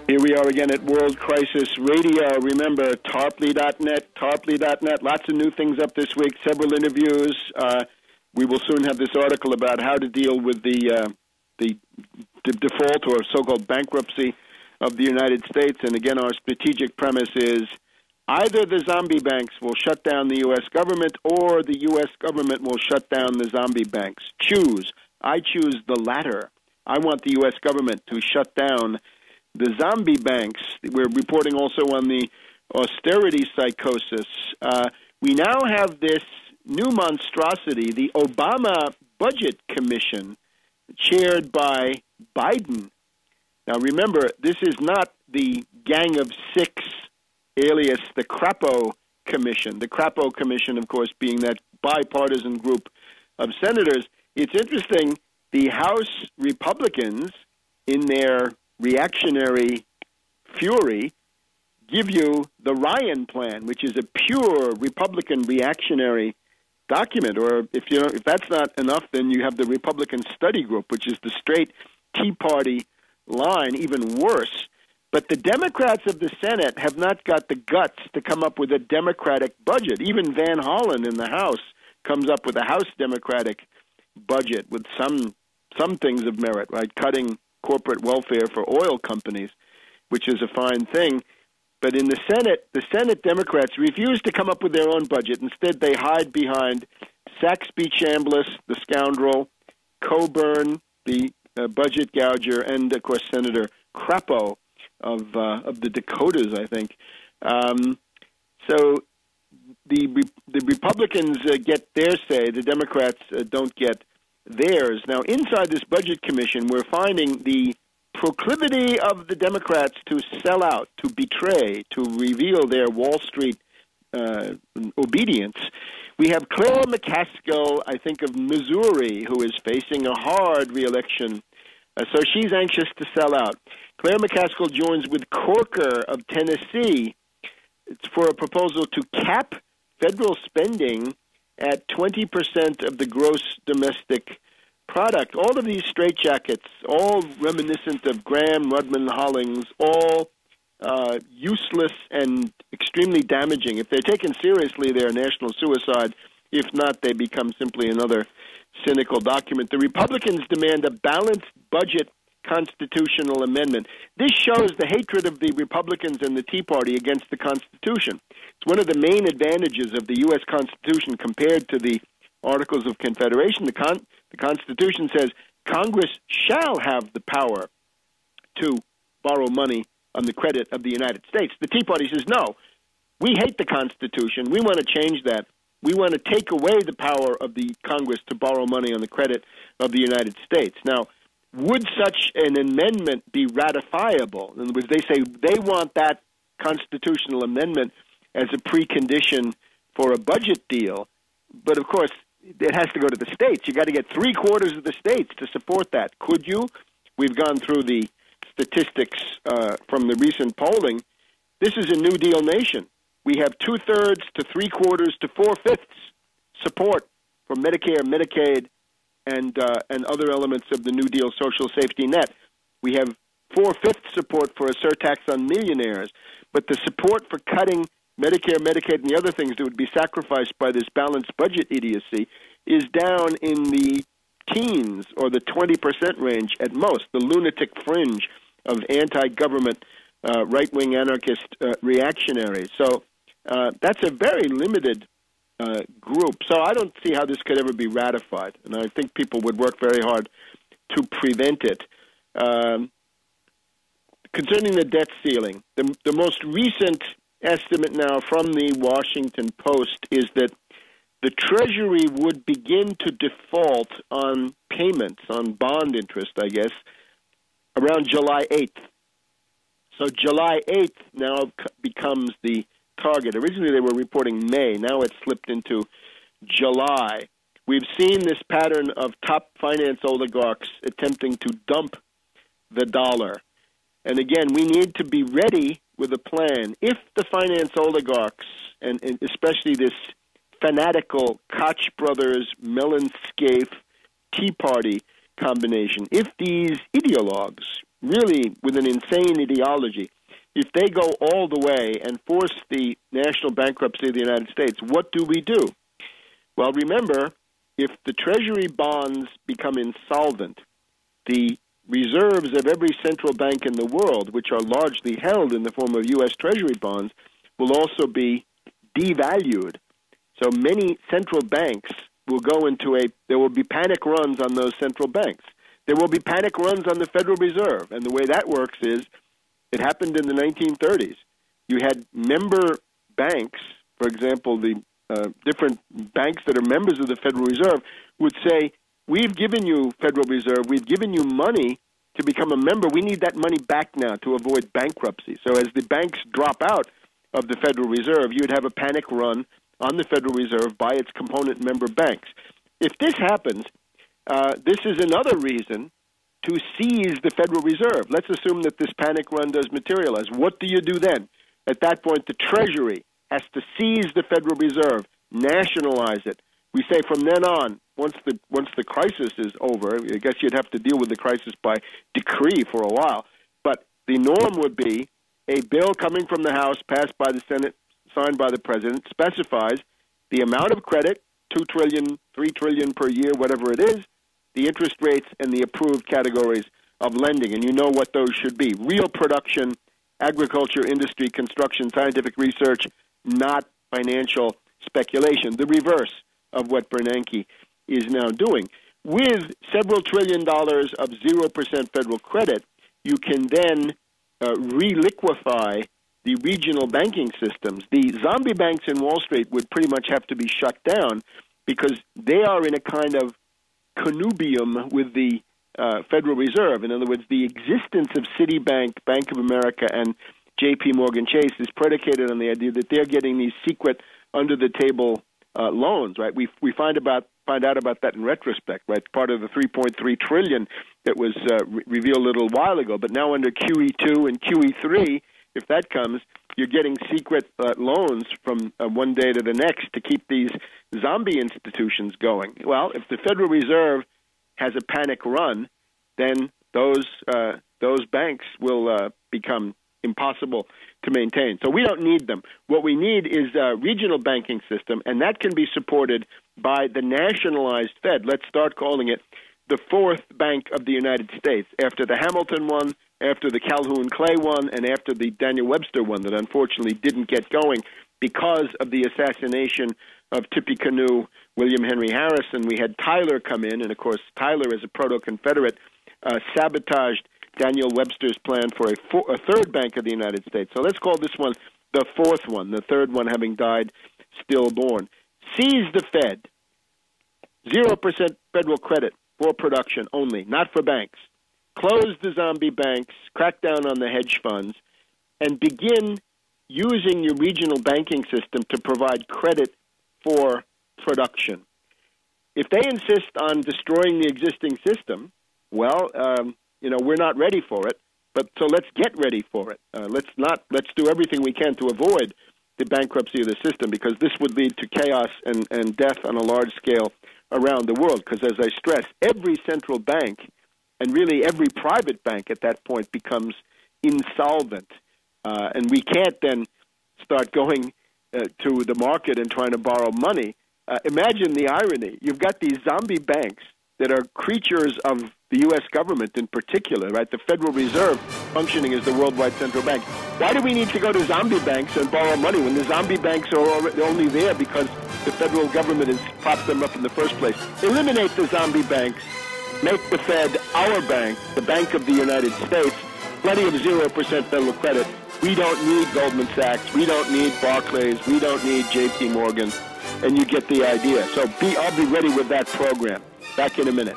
Here we are again at World Crisis Radio. Remember, Tarpley.net, lots of new things up this week, several interviews. We will soon have this article about how to deal with the default or so-called bankruptcy of the United States. And again, our strategic premise is either the zombie banks will shut down the U.S. government or the U.S. government will shut down the zombie banks. Choose. I choose the latter. I want the U.S. government to shut down the zombie banks. We're reporting also on the austerity psychosis. We now have this new monstrosity, the Obama Budget Commission, chaired by Biden. Now remember, this is not the Gang of Six, alias the Crapo Commission. The Crapo Commission, of course, being that bipartisan group of senators. It's interesting, the House Republicans, in their reactionary fury, give you the Ryan Plan, which is a pure Republican reactionary document. Or if that's not enough, then you have the Republican Study Group, which is the straight Tea Party line, even worse. But the Democrats of the Senate have not got the guts to come up with a Democratic budget. Even Van Hollen in the House comes up with a House Democratic budget with some things of merit, right? Cutting corporate welfare for oil companies, which is a fine thing. But in the Senate Democrats refuse to come up with their own budget. Instead, they hide behind Saxby Chambliss, the scoundrel, Coburn, the budget gouger, and, of course, Senator Crapo of the Dakotas, I think. So the Republicans get their say. The Democrats don't get theirs. Now, inside this budget commission, we're finding the proclivity of the Democrats to sell out, to betray, to reveal their Wall Street obedience. We have Claire McCaskill, I think, of Missouri, who is facing a hard reelection. So she's anxious to sell out. Claire McCaskill joins with Corker of Tennessee. It's for a proposal to cap federal spending at 20% of the gross domestic product. All of these straitjackets, all reminiscent of Graham, Rudman, Hollings, all useless and extremely damaging. If they're taken seriously, they're a national suicide. If not, they become simply another cynical document. The Republicans demand a balanced budget constitutional amendment. This shows the hatred of the Republicans and the Tea Party against the Constitution. It's one of the main advantages of the U.S. Constitution compared to the Articles of Confederation. The Constitution says Congress shall have the power to borrow money on the credit of the United States. The Tea Party says, no, we hate the Constitution. We want to change that. We want to take away the power of the Congress to borrow money on the credit of the United States. Now, would such an amendment be ratifiable? In other words, they say they want that constitutional amendment as a precondition for a budget deal. But, of course, it has to go to the states. You got to get 3/4 of the states to support that. Could you? We've gone through the statistics from the recent polling. This is a New Deal nation. We have 2/3 to 3/4 to 4/5 support for Medicare, Medicaid, and other elements of the New Deal social safety net. We have 4/5 support for a surtax on millionaires, but the support for cutting Medicare, Medicaid, and the other things that would be sacrificed by this balanced budget idiocy is down in the teens or the 20% range at most, the lunatic fringe of anti-government right-wing anarchist reactionaries. So that's a very limited group. So I don't see how this could ever be ratified, and I think people would work very hard to prevent it. Concerning the debt ceiling, the most recent estimate now from the Washington Post is that the Treasury would begin to default on payments, on bond interest, I guess, around July 8th. So July 8th now becomes the target. Originally they were reporting May. Now it's slipped into July. We've seen this pattern of top finance oligarchs attempting to dump the dollar. And again, we need to be ready with a plan. If the finance oligarchs, and especially this fanatical Koch brothers, Mellon Scaife, Tea Party combination, if these ideologues really with an insane ideology, if they go all the way and force the national bankruptcy of the United States, what do we do? Well, remember, if the Treasury bonds become insolvent, the reserves of every central bank in the world, which are largely held in the form of U.S. Treasury bonds, will also be devalued. So many central banks will go into there will be panic runs on those central banks. There will be panic runs on the Federal Reserve. And the way that works is, it happened in the 1930s. You had member banks, for example, the different banks that are members of the Federal Reserve would say, we've given you, Federal Reserve, we've given you money to become a member. We need that money back now to avoid bankruptcy. So as the banks drop out of the Federal Reserve, you'd have a panic run on the Federal Reserve by its component member banks. If this happens, this is another reason to seize the Federal Reserve. Let's assume that this panic run does materialize. What do you do then? At that point, the Treasury has to seize the Federal Reserve, nationalize it. We say from then on, once the crisis is over, I guess you'd have to deal with the crisis by decree for a while, but the norm would be a bill coming from the House, passed by the Senate, signed by the President, specifies the amount of credit, $2 trillion, $3 trillion per year, whatever it is, the interest rates, and the approved categories of lending. And you know what those should be. Real production, agriculture, industry, construction, scientific research, not financial speculation, the reverse of what Bernanke is now doing. With several $1 trillion of 0% federal credit, you can then reliquefy the regional banking systems. The zombie banks in Wall Street would pretty much have to be shut down because they are in a kind of connubium with the Federal Reserve. In other words, the existence of Citibank, Bank of America, and J.P. Morgan Chase is predicated on the idea that they're getting these secret under-the-table loans, right? We find out about that in retrospect, right? Part of the $3.3 trillion that was revealed a little while ago. But now under QE2 and QE3, if that comes, you're getting secret loans from one day to the next to keep these zombie institutions going. Well, if the Federal Reserve has a panic run, then those banks will become impossible to maintain. So we don't need them. What we need is a regional banking system, and that can be supported by the nationalized Fed. Let's start calling it the fourth bank of the United States, after the Hamilton one, after the Calhoun Clay one, and after the Daniel Webster one that unfortunately didn't get going because of the assassination of Tippecanoe William Henry Harrison. We had Tyler come in, and of course Tyler, as a proto-Confederate, sabotaged Daniel Webster's plan for a third bank of the United States. So let's call this one the fourth one, the third one having died stillborn. Seize the Fed, 0% federal credit for production only, not for banks. Close the zombie banks, crack down on the hedge funds, and begin using your regional banking system to provide credit for production. If they insist on destroying the existing system, well, we're not ready for it. But so let's get ready for it. Let's do everything we can to avoid the bankruptcy of the system, because this would lead to chaos and death on a large scale around the world. Because as I stress, every central bank and really every private bank at that point becomes insolvent. And we can't then start going to the market and trying to borrow money. Imagine the irony. You've got these zombie banks that are creatures of the U.S. government in particular, right? The Federal Reserve functioning as the worldwide central bank. Why do we need to go to zombie banks and borrow money when the zombie banks are only there because the federal government has propped them up in the first place? Eliminate the zombie banks. Make the Fed our bank, the Bank of the United States. Plenty of 0% federal credit. We don't need Goldman Sachs. We don't need Barclays. We don't need J.P. Morgan. And you get the idea. So I'll be ready with that program. Back in a minute.